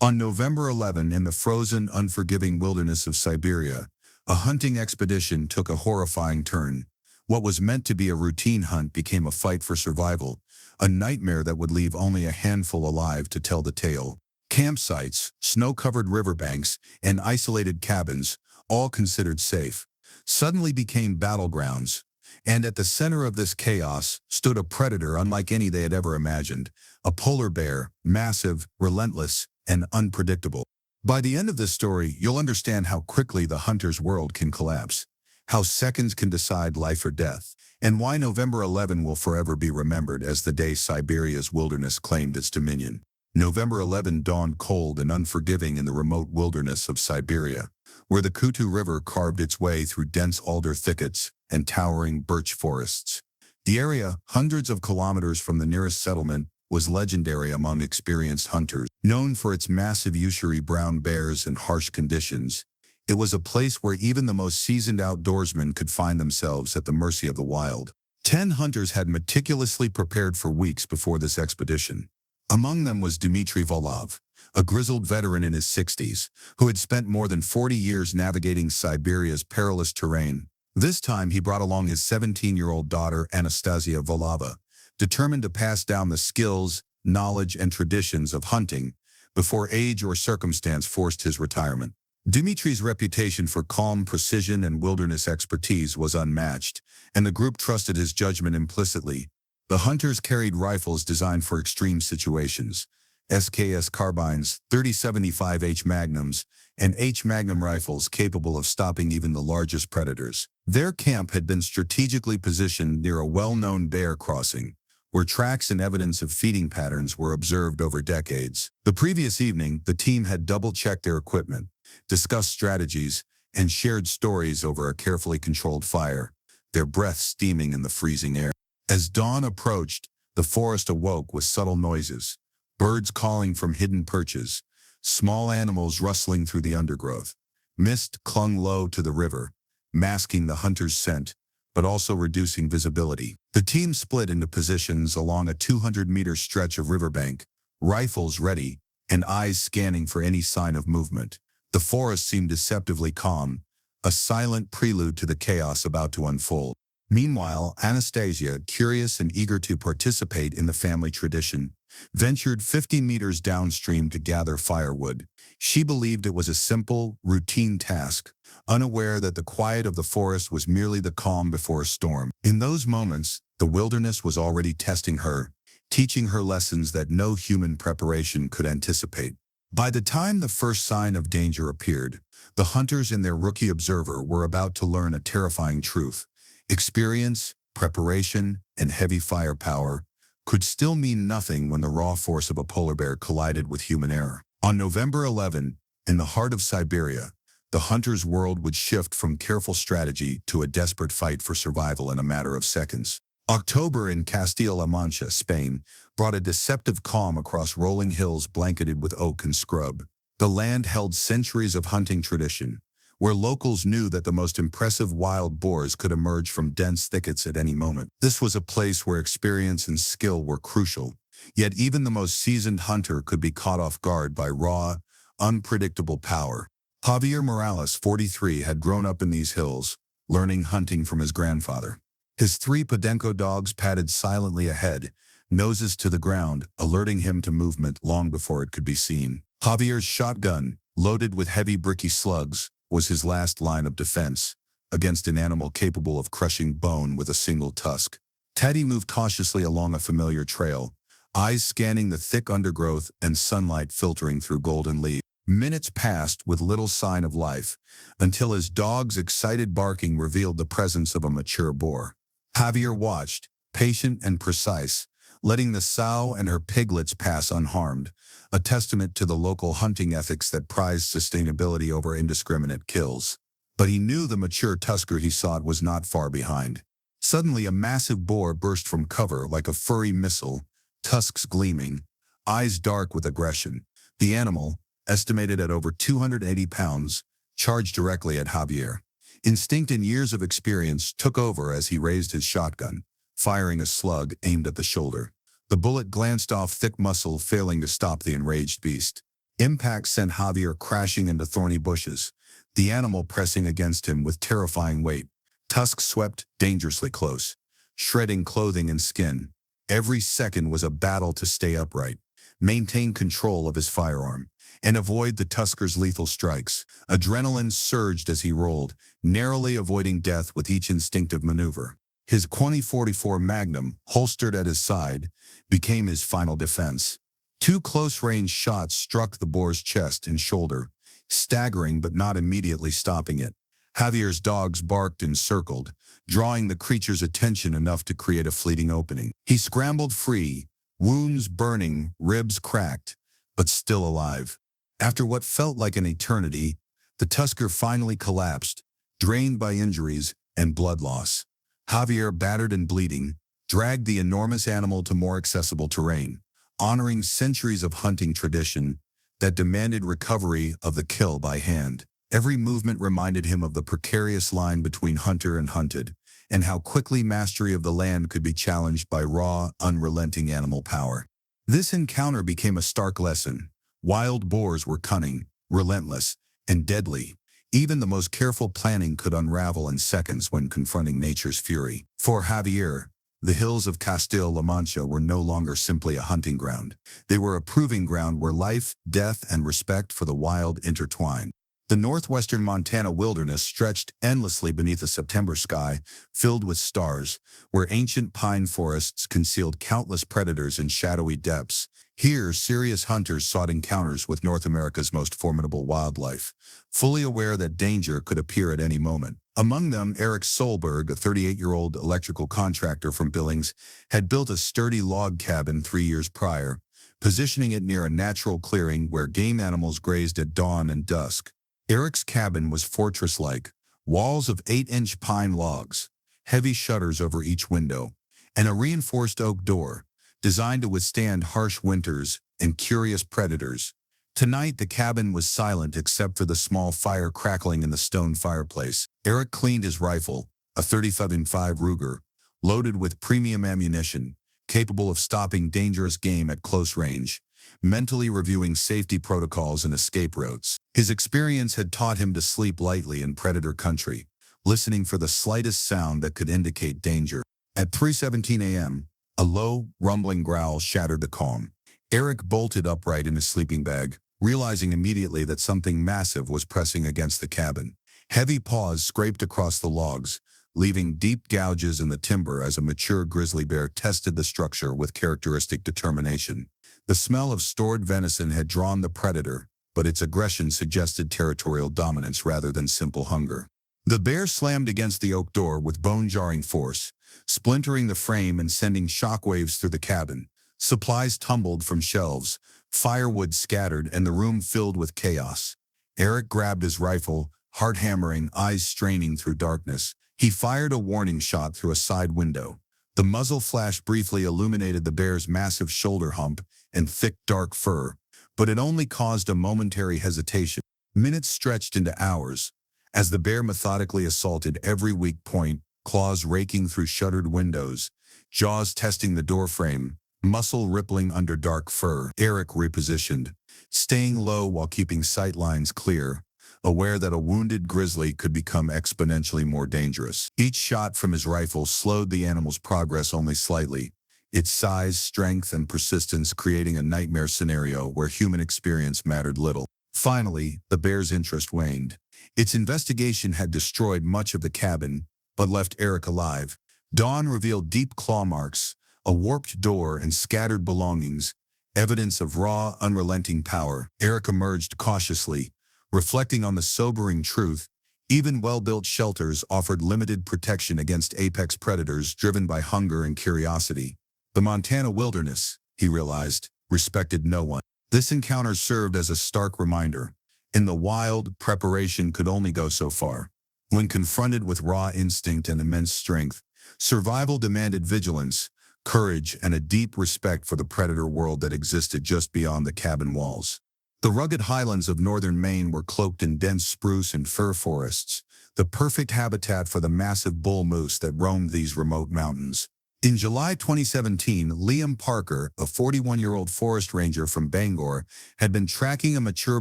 On November 11, in the frozen, unforgiving wilderness of Siberia, a hunting expedition took a horrifying turn. What was meant to be a routine hunt became a fight for survival, a nightmare that would leave only a handful alive to tell the tale. Campsites, snow-covered riverbanks, and isolated cabins, all considered safe, suddenly became battlegrounds. And at the center of this chaos stood a predator unlike any they had ever imagined, a polar bear, massive, relentless, and unpredictable. By the end of this story, you'll understand how quickly the hunter's world can collapse, how seconds can decide life or death, and why November 11 will forever be remembered as the day Siberia's wilderness claimed its dominion. November 11 dawned cold and unforgiving in the remote wilderness of Siberia, where the Kutu River carved its way through dense alder thickets and towering birch forests. The area, hundreds of kilometers from the nearest settlement, was legendary among experienced hunters. Known for its massive usury brown bears and harsh conditions, it was a place where even the most seasoned outdoorsmen could find themselves at the mercy of the wild. 10 hunters had meticulously prepared for weeks before this expedition. Among them was Dmitry Volov, a grizzled veteran in his 60s, who had spent more than 40 years navigating Siberia's perilous terrain. This time he brought along his 17-year-old daughter Anastasia Volova, determined to pass down the skills, knowledge, and traditions of hunting before age or circumstance forced his retirement. Dmitry's reputation for calm precision and wilderness expertise was unmatched, and the group trusted his judgment implicitly. The hunters carried rifles designed for extreme situations, SKS carbines, 30-75 Magnums, and H Magnum rifles capable of stopping even the largest predators. Their camp had been strategically positioned near a well-known bear crossing, where tracks and evidence of feeding patterns were observed over decades. The previous evening, the team had double-checked their equipment, discussed strategies, and shared stories over a carefully controlled fire, their breath steaming in the freezing air. As dawn approached, the forest awoke with subtle noises, birds calling from hidden perches, small animals rustling through the undergrowth. Mist clung low to the river, masking the hunter's scent, but also reducing visibility. The team split into positions along a 200-meter stretch of riverbank, rifles ready, and eyes scanning for any sign of movement. The forest seemed deceptively calm, a silent prelude to the chaos about to unfold. Meanwhile, Anastasia, curious and eager to participate in the family tradition, ventured 50 meters downstream to gather firewood. She believed it was a simple, routine task, unaware that the quiet of the forest was merely the calm before a storm. In those moments, the wilderness was already testing her, teaching her lessons that no human preparation could anticipate. By the time the first sign of danger appeared, the hunters and their rookie observer were about to learn a terrifying truth. Experience, preparation, and heavy firepower could still mean nothing when the raw force of a polar bear collided with human error. On November 11, in the heart of Siberia, the hunter's world would shift from careful strategy to a desperate fight for survival in a matter of seconds. October in Castilla-La Mancha, Spain, brought a deceptive calm across rolling hills blanketed with oak and scrub. The land held centuries of hunting tradition, where locals knew that the most impressive wild boars could emerge from dense thickets at any moment. This was a place where experience and skill were crucial, yet even the most seasoned hunter could be caught off guard by raw, unpredictable power. Javier Morales, 43, had grown up in these hills, learning hunting from his grandfather. His 3 Podenco dogs padded silently ahead, noses to the ground, alerting him to movement long before it could be seen. Javier's shotgun, loaded with heavy bricky slugs, was his last line of defense, against an animal capable of crushing bone with a single tusk. Teddy moved cautiously along a familiar trail, eyes scanning the thick undergrowth and sunlight filtering through golden leaves. Minutes passed with little sign of life, until his dog's excited barking revealed the presence of a mature boar. Javier watched, patient and precise, letting the sow and her piglets pass unharmed, a testament to the local hunting ethics that prized sustainability over indiscriminate kills. But he knew the mature tusker he sought was not far behind. Suddenly, a massive boar burst from cover like a furry missile, tusks gleaming, eyes dark with aggression. The animal, estimated at over 280 pounds, charged directly at Javier. Instinct and years of experience took over as he raised his shotgun, firing a slug aimed at the shoulder. The bullet glanced off thick muscle, failing to stop the enraged beast. Impact sent Javier crashing into thorny bushes, the animal pressing against him with terrifying weight. Tusks swept dangerously close, shredding clothing and skin. Every second was a battle to stay upright, maintain control of his firearm, and avoid the tusker's lethal strikes. Adrenaline surged as he rolled, narrowly avoiding death with each instinctive maneuver. His .20-44 Magnum, holstered at his side, became his final defense. Two close-range shots struck the boar's chest and shoulder, staggering but not immediately stopping it. Javier's dogs barked and circled, drawing the creature's attention enough to create a fleeting opening. He scrambled free, wounds burning, ribs cracked, but still alive. After what felt like an eternity, the tusker finally collapsed, drained by injuries and blood loss. Javier, battered and bleeding, dragged the enormous animal to more accessible terrain, honoring centuries of hunting tradition that demanded recovery of the kill by hand. Every movement reminded him of the precarious line between hunter and hunted, and how quickly mastery of the land could be challenged by raw, unrelenting animal power. This encounter became a stark lesson. Wild boars were cunning, relentless, and deadly. Even the most careful planning could unravel in seconds when confronting nature's fury. For Javier, the hills of Castilla-La Mancha were no longer simply a hunting ground. They were a proving ground where life, death, and respect for the wild intertwined. The northwestern Montana wilderness stretched endlessly beneath a September sky filled with stars, where ancient pine forests concealed countless predators in shadowy depths. Here, serious hunters sought encounters with North America's most formidable wildlife, fully aware that danger could appear at any moment. Among them, Eric Solberg, a 38-year-old electrical contractor from Billings, had built a sturdy log cabin 3 years prior, positioning it near a natural clearing where game animals grazed at dawn and dusk. Eric's cabin was fortress-like, walls of 8-inch pine logs, heavy shutters over each window, and a reinforced oak door, designed to withstand harsh winters and curious predators. Tonight, the cabin was silent except for the small fire crackling in the stone fireplace. Eric cleaned his rifle, a .30-5 Ruger, loaded with premium ammunition, capable of stopping dangerous game at close range, mentally reviewing safety protocols and escape routes. His experience had taught him to sleep lightly in predator country, listening for the slightest sound that could indicate danger. At 3:17 a.m., a low, rumbling growl shattered the calm. Eric bolted upright in his sleeping bag, realizing immediately that something massive was pressing against the cabin. Heavy paws scraped across the logs, leaving deep gouges in the timber as a mature grizzly bear tested the structure with characteristic determination. The smell of stored venison had drawn the predator, but its aggression suggested territorial dominance rather than simple hunger. The bear slammed against the oak door with bone-jarring force, splintering the frame and sending shockwaves through the cabin. Supplies tumbled from shelves, firewood scattered, and the room filled with chaos. Eric grabbed his rifle, heart hammering, eyes straining through darkness. He fired a warning shot through a side window. The muzzle flash briefly illuminated the bear's massive shoulder hump and thick dark fur, but it only caused a momentary hesitation. Minutes stretched into hours, as the bear methodically assaulted every weak point, claws raking through shuttered windows, jaws testing the doorframe, muscle rippling under dark fur. Eric repositioned, staying low while keeping sight lines clear, aware that a wounded grizzly could become exponentially more dangerous. Each shot from his rifle slowed the animal's progress only slightly, its size, strength, and persistence creating a nightmare scenario where human experience mattered little. Finally, the bear's interest waned. Its investigation had destroyed much of the cabin, but left Eric alive. Dawn revealed deep claw marks, a warped door, and scattered belongings, evidence of raw, unrelenting power. Eric emerged cautiously, reflecting on the sobering truth. Even well-built shelters offered limited protection against apex predators driven by hunger and curiosity. The Montana wilderness, he realized, respected no one. This encounter served as a stark reminder. In the wild, preparation could only go so far. When confronted with raw instinct and immense strength, survival demanded vigilance, courage, and a deep respect for the predator world that existed just beyond the cabin walls. The rugged highlands of northern Maine were cloaked in dense spruce and fir forests, the perfect habitat for the massive bull moose that roamed these remote mountains. In July 2017, Liam Parker, a 41-year-old forest ranger from Bangor, had been tracking a mature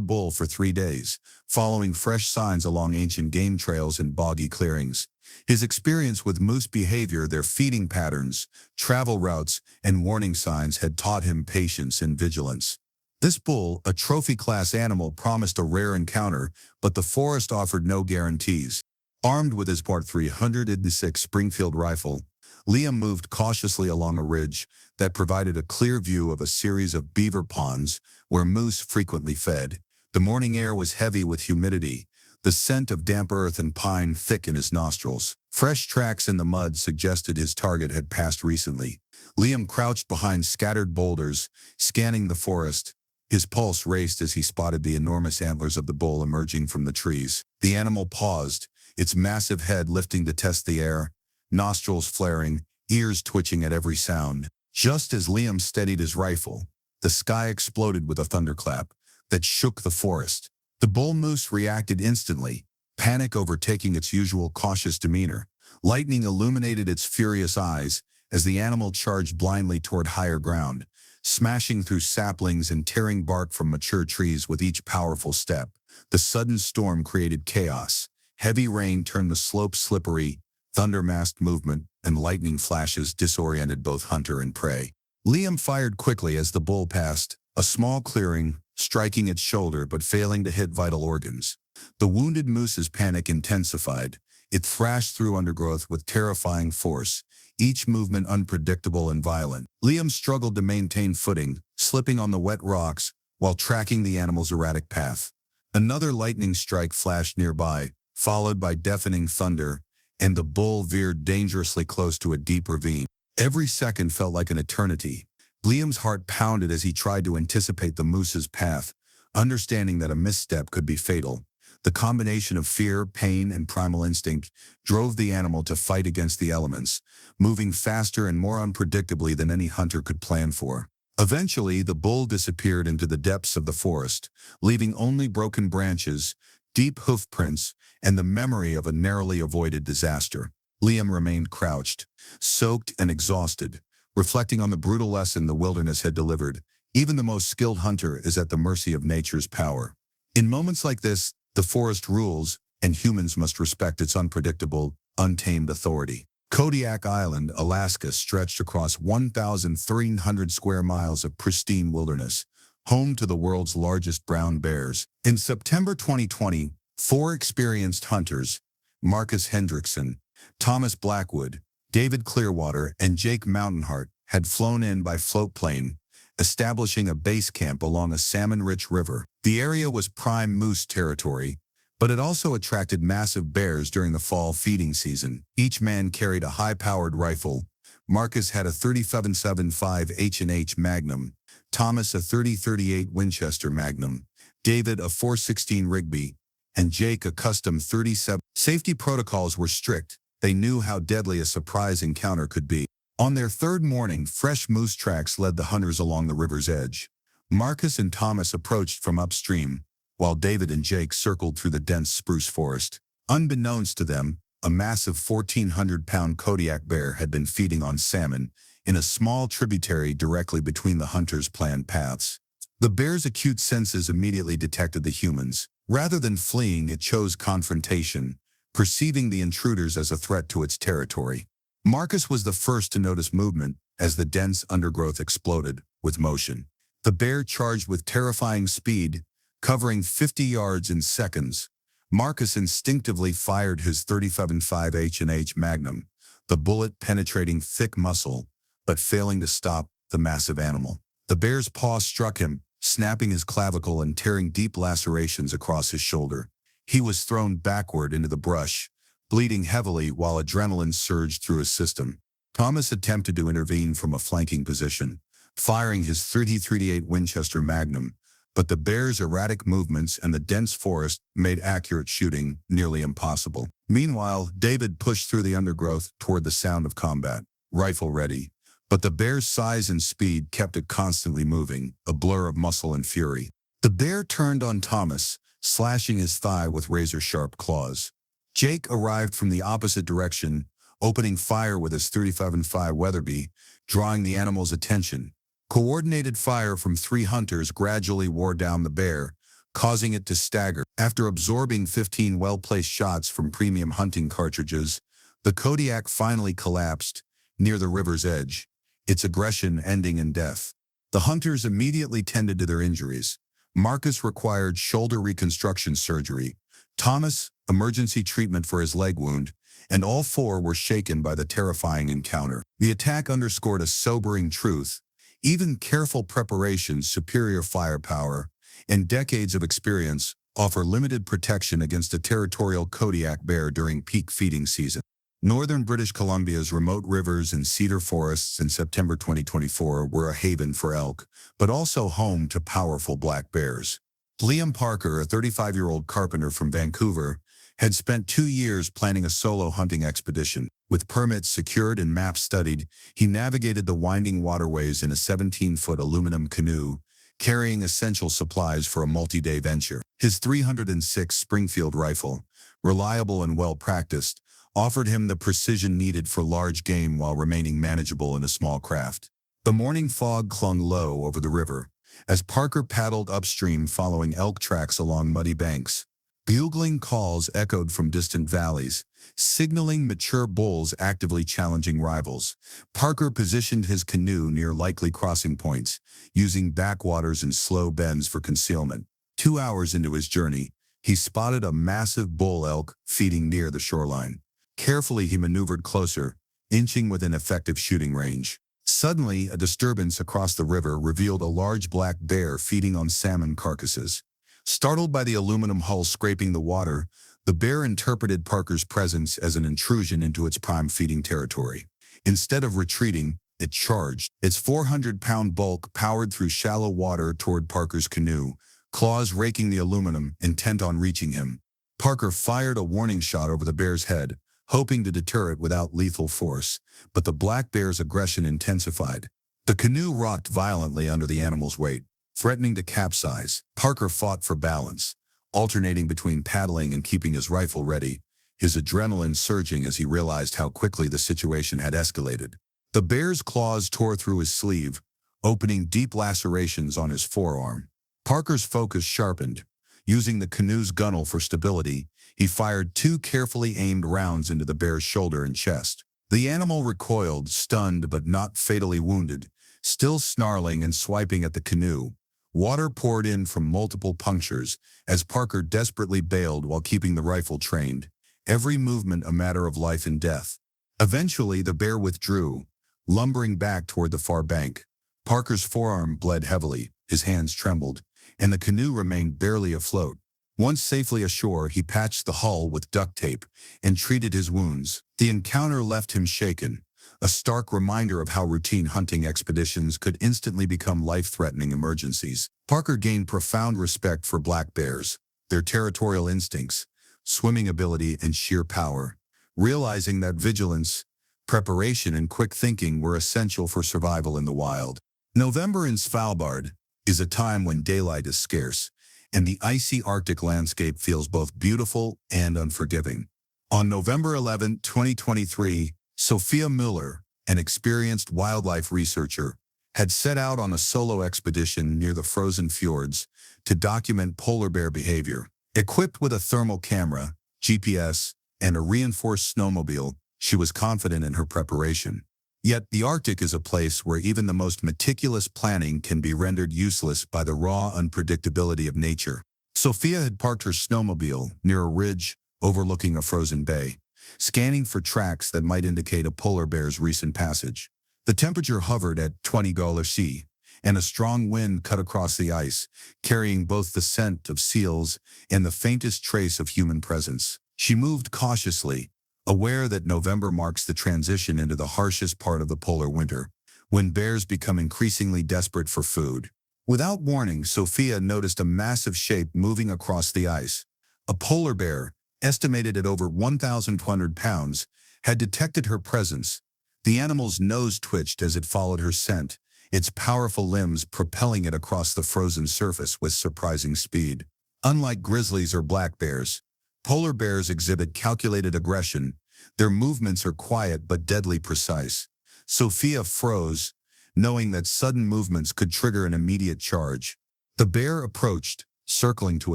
bull for 3 days, following fresh signs along ancient game trails and boggy clearings. His experience with moose behavior, their feeding patterns, travel routes, and warning signs had taught him patience and vigilance. This bull, a trophy-class animal, promised a rare encounter, but the forest offered no guarantees. Armed with his Part 306 Springfield rifle, Liam moved cautiously along a ridge that provided a clear view of a series of beaver ponds where moose frequently fed. The morning air was heavy with humidity, the scent of damp earth and pine thick in his nostrils. Fresh tracks in the mud suggested his target had passed recently. Liam crouched behind scattered boulders, scanning the forest. His pulse raced as he spotted the enormous antlers of the bull emerging from the trees. The animal paused, its massive head lifting to test the air, nostrils flaring, ears twitching at every sound. Just as Liam steadied his rifle, the sky exploded with a thunderclap that shook the forest. The bull moose reacted instantly, panic overtaking its usual cautious demeanor. Lightning illuminated its furious eyes as the animal charged blindly toward higher ground, smashing through saplings and tearing bark from mature trees with each powerful step. The sudden storm created chaos. Heavy rain turned the slopes slippery, thunder masked movement, and lightning flashes disoriented both hunter and prey. Liam fired quickly as the bull passed, a small clearing, striking its shoulder but failing to hit vital organs. The wounded moose's panic intensified. It thrashed through undergrowth with terrifying force, each movement unpredictable and violent. Liam struggled to maintain footing, slipping on the wet rocks while tracking the animal's erratic path. Another lightning strike flashed nearby, followed by deafening thunder, and the bull veered dangerously close to a deep ravine. Every second felt like an eternity. Liam's heart pounded as he tried to anticipate the moose's path, understanding that a misstep could be fatal. The combination of fear, pain, and primal instinct drove the animal to fight against the elements, moving faster and more unpredictably than any hunter could plan for. Eventually, the bull disappeared into the depths of the forest, leaving only broken branches, deep hoof prints, and the memory of a narrowly avoided disaster. Liam remained crouched, soaked and exhausted, reflecting on the brutal lesson the wilderness had delivered. Even the most skilled hunter is at the mercy of nature's power. In moments like this, the forest rules, and humans must respect its unpredictable, untamed authority. Kodiak Island, Alaska, stretched across 1,300 square miles of pristine wilderness, home to the world's largest brown bears. In September 2020, 4 experienced hunters, Marcus Hendrickson, Thomas Blackwood, David Clearwater, and Jake Mountainheart, had flown in by float plane, establishing a base camp along a salmon-rich river. The area was prime moose territory, but it also attracted massive bears during the fall feeding season. Each man carried a high-powered rifle. Marcus had a 37.75 H&H Magnum, Thomas a 30-38 Winchester Magnum, David a 4.16 Rigby, and Jake a custom 37. Safety protocols were strict. They knew how deadly a surprise encounter could be. On their third morning, fresh moose tracks led the hunters along the river's edge. Marcus and Thomas approached from upstream, while David and Jake circled through the dense spruce forest. Unbeknownst to them, a massive 1,400-pound Kodiak bear had been feeding on salmon in a small tributary directly between the hunters' planned paths. The bear's acute senses immediately detected the humans. Rather than fleeing, it chose confrontation, perceiving the intruders as a threat to its territory. Marcus was the first to notice movement as the dense undergrowth exploded with motion. The bear charged with terrifying speed, covering 50 yards in seconds. Marcus instinctively fired his 37.5 H&H Magnum, the bullet penetrating thick muscle, but failing to stop the massive animal. The bear's paw struck him, snapping his clavicle and tearing deep lacerations across his shoulder. He was thrown backward into the brush, bleeding heavily while adrenaline surged through his system. Thomas attempted to intervene from a flanking position, firing his 30-38 Winchester Magnum, but the bear's erratic movements and the dense forest made accurate shooting nearly impossible. Meanwhile, David pushed through the undergrowth toward the sound of combat, rifle ready, but the bear's size and speed kept it constantly moving, a blur of muscle and fury. The bear turned on Thomas, slashing his thigh with razor-sharp claws. Jake arrived from the opposite direction, opening fire with his .35 Weatherby, drawing the animal's attention. Coordinated fire from 3 hunters gradually wore down the bear, causing it to stagger. After absorbing 15 well-placed shots from premium hunting cartridges, the Kodiak finally collapsed near the river's edge, its aggression ending in death. The hunters immediately tended to their injuries. Marcus required shoulder reconstruction surgery, Thomas, emergency treatment for his leg wound, and all 4 were shaken by the terrifying encounter. The attack underscored a sobering truth. Even careful preparation, superior firepower, and decades of experience offer limited protection against a territorial Kodiak bear during peak feeding season. Northern British Columbia's remote rivers and cedar forests in September 2024 were a haven for elk, but also home to powerful black bears. Liam Parker, a 35-year-old carpenter from Vancouver, had spent 2 years planning a solo hunting expedition. With permits secured and maps studied, he navigated the winding waterways in a 17-foot aluminum canoe, carrying essential supplies for a multi-day venture. His .306 Springfield rifle, reliable and well-practiced, offered him the precision needed for large game while remaining manageable in a small craft. The morning fog clung low over the river, as Parker paddled upstream following elk tracks along muddy banks. Bugling calls echoed from distant valleys, signaling mature bulls actively challenging rivals. Parker positioned his canoe near likely crossing points, using backwaters and slow bends for concealment. 2 hours into his journey, he spotted a massive bull elk feeding near the shoreline. Carefully, he maneuvered closer, inching within effective shooting range. Suddenly, a disturbance across the river revealed a large black bear feeding on salmon carcasses. Startled by the aluminum hull scraping the water, the bear interpreted Parker's presence as an intrusion into its prime feeding territory. Instead of retreating, it charged. Its 400-pound bulk powered through shallow water toward Parker's canoe, claws raking the aluminum, intent on reaching him. Parker fired a warning shot over the bear's head, hoping to deter it without lethal force, but the black bear's aggression intensified. The canoe rocked violently under the animal's weight, threatening to capsize. Parker fought for balance, alternating between paddling and keeping his rifle ready, his adrenaline surging as he realized how quickly the situation had escalated. The bear's claws tore through his sleeve, opening deep lacerations on his forearm. Parker's focus sharpened. Using the canoe's gunwale for stability, he fired 2 carefully aimed rounds into the bear's shoulder and chest. The animal recoiled, stunned but not fatally wounded, still snarling and swiping at the canoe. Water poured in from multiple punctures as Parker desperately bailed while keeping the rifle trained, every movement a matter of life and death. Eventually, the bear withdrew, lumbering back toward the far bank. Parker's forearm bled heavily, his hands trembled, and the canoe remained barely afloat. Once safely ashore, he patched the hull with duct tape and treated his wounds. The encounter left him shaken, a stark reminder of how routine hunting expeditions could instantly become life-threatening emergencies. Parker gained profound respect for black bears, their territorial instincts, swimming ability, and sheer power, realizing that vigilance, preparation, and quick thinking were essential for survival in the wild. November in Svalbard is a time when daylight is scarce, and the icy Arctic landscape feels both beautiful and unforgiving. On November 11, 2023, Sophia Muller, an experienced wildlife researcher, had set out on a solo expedition near the frozen fjords to document polar bear behavior. Equipped with a thermal camera, GPS, and a reinforced snowmobile, she was confident in her preparation. Yet the Arctic is a place where even the most meticulous planning can be rendered useless by the raw unpredictability of nature. Sophia had parked her snowmobile near a ridge overlooking a frozen bay, scanning for tracks that might indicate a polar bear's recent passage. The temperature hovered at 20°C, and a strong wind cut across the ice, carrying both the scent of seals and the faintest trace of human presence. She moved cautiously, aware that November marks the transition into the harshest part of the polar winter, when bears become increasingly desperate for food. Without warning, Sophia noticed a massive shape moving across the ice. A polar bear, estimated at over 1,200 pounds, had detected her presence. The animal's nose twitched as it followed her scent, its powerful limbs propelling it across the frozen surface with surprising speed. Unlike grizzlies or black bears, polar bears exhibit calculated aggression, Their movements are quiet but deadly precise. Sophia froze, knowing that sudden movements could trigger an immediate charge. The bear approached, circling to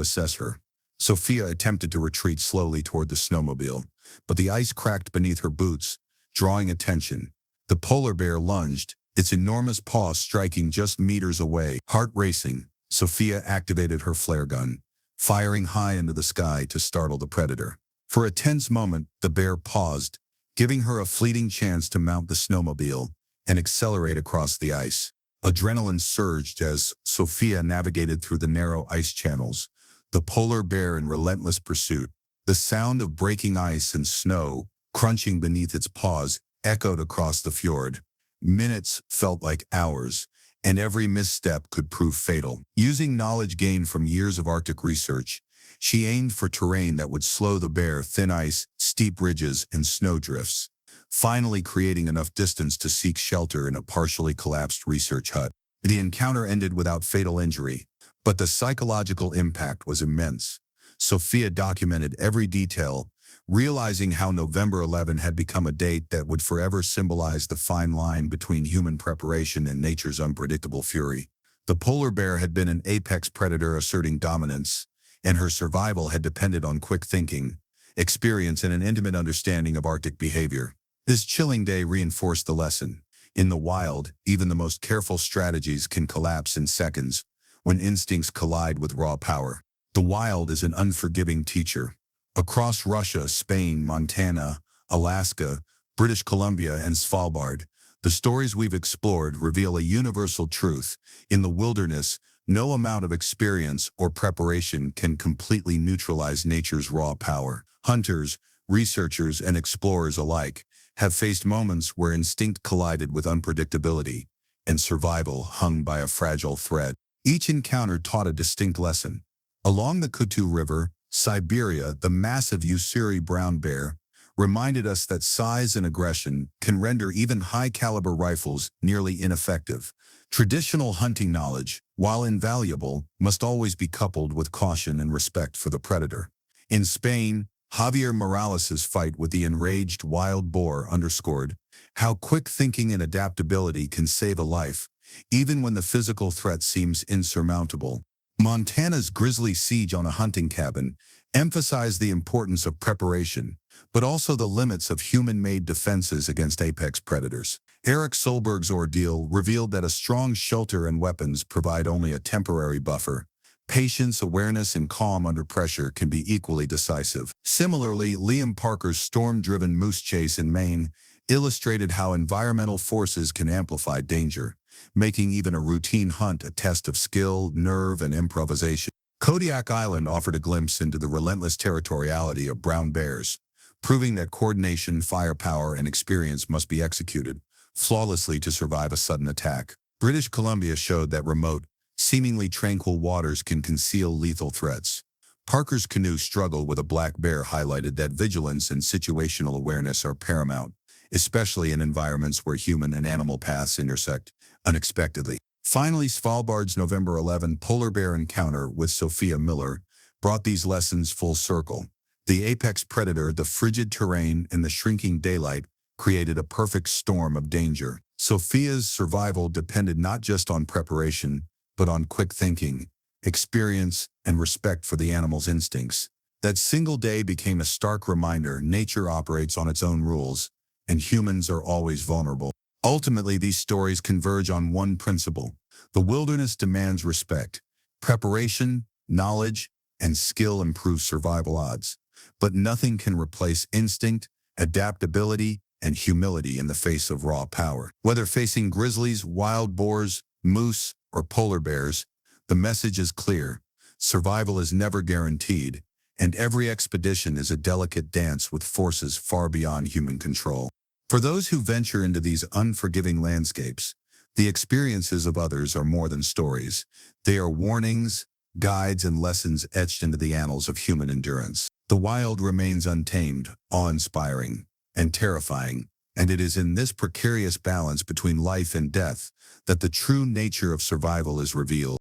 assess her. Sophia attempted to retreat slowly toward the snowmobile, but the ice cracked beneath her boots, drawing attention. The polar bear lunged, its enormous paw striking just meters away. Heart racing, Sophia activated her flare gun, firing high into the sky to startle the predator. For a tense moment, the bear paused, giving her a fleeting chance to mount the snowmobile and accelerate across the ice. Adrenaline surged as Sophia navigated through the narrow ice channels, the polar bear in relentless pursuit. The sound of breaking ice and snow, crunching beneath its paws, echoed across the fjord. Minutes felt like hours, and every misstep could prove fatal. Using knowledge gained from years of Arctic research, she aimed for terrain that would slow the bear: thin ice, steep ridges, and snowdrifts, finally creating enough distance to seek shelter in a partially collapsed research hut. The encounter ended without fatal injury, but the psychological impact was immense. Sophia documented every detail, realizing how November 11 had become a date that would forever symbolize the fine line between human preparation and nature's unpredictable fury. The polar bear had been an apex predator asserting dominance, and her survival had depended on quick thinking, experience, and an intimate understanding of Arctic behavior. This chilling day reinforced the lesson. In the wild, even the most careful strategies can collapse in seconds when instincts collide with raw power. The wild is an unforgiving teacher. Across Russia, Spain, Montana, Alaska, British Columbia, and Svalbard, the stories we've explored reveal a universal truth. In the wilderness, no amount of experience or preparation can completely neutralize nature's raw power. Hunters, researchers, and explorers alike have faced moments where instinct collided with unpredictability, and survival hung by a fragile thread. Each encounter taught a distinct lesson. Along the Kodiak River, Siberia, the massive Ussuri brown bear reminded us that size and aggression can render even high-caliber rifles nearly ineffective. Traditional hunting knowledge, while invaluable, must always be coupled with caution and respect for the predator. In Spain, Javier Morales' fight with the enraged wild boar underscored how quick thinking and adaptability can save a life, even when the physical threat seems insurmountable. Montana's Grizzly siege on a hunting cabin emphasized the importance of preparation, but also the limits of human-made defenses against apex predators. Eric Solberg's ordeal revealed that a strong shelter and weapons provide only a temporary buffer. Patience, awareness, and calm under pressure can be equally decisive. Similarly, Liam Parker's storm-driven moose chase in Maine illustrated how environmental forces can amplify danger, making even a routine hunt a test of skill, nerve, and improvisation. Kodiak Island offered a glimpse into the relentless territoriality of brown bears, proving that coordination, firepower, and experience must be executed flawlessly to survive a sudden attack. British Columbia showed that remote, seemingly tranquil waters can conceal lethal threats. Parker's canoe struggle with a black bear highlighted that vigilance and situational awareness are paramount, especially in environments where human and animal paths intersect unexpectedly. Finally, Svalbard's November 11 polar bear encounter with Sophia Miller brought these lessons full circle. The apex predator, the frigid terrain, and the shrinking daylight created a perfect storm of danger. Sophia's survival depended not just on preparation, but on quick thinking, experience, and respect for the animal's instincts. That single day became a stark reminder: nature operates on its own rules, and humans are always vulnerable. Ultimately, these stories converge on one principle: the wilderness demands respect. Preparation, knowledge, and skill improve survival odds, but nothing can replace instinct, adaptability, and humility in the face of raw power. Whether facing grizzlies, wild boars, moose, or polar bears, the message is clear: survival is never guaranteed, and every expedition is a delicate dance with forces far beyond human control. For those who venture into these unforgiving landscapes, the experiences of others are more than stories. They are warnings, guides, and lessons etched into the annals of human endurance. The wild remains untamed, awe-inspiring, and terrifying, and it is in this precarious balance between life and death that the true nature of survival is revealed.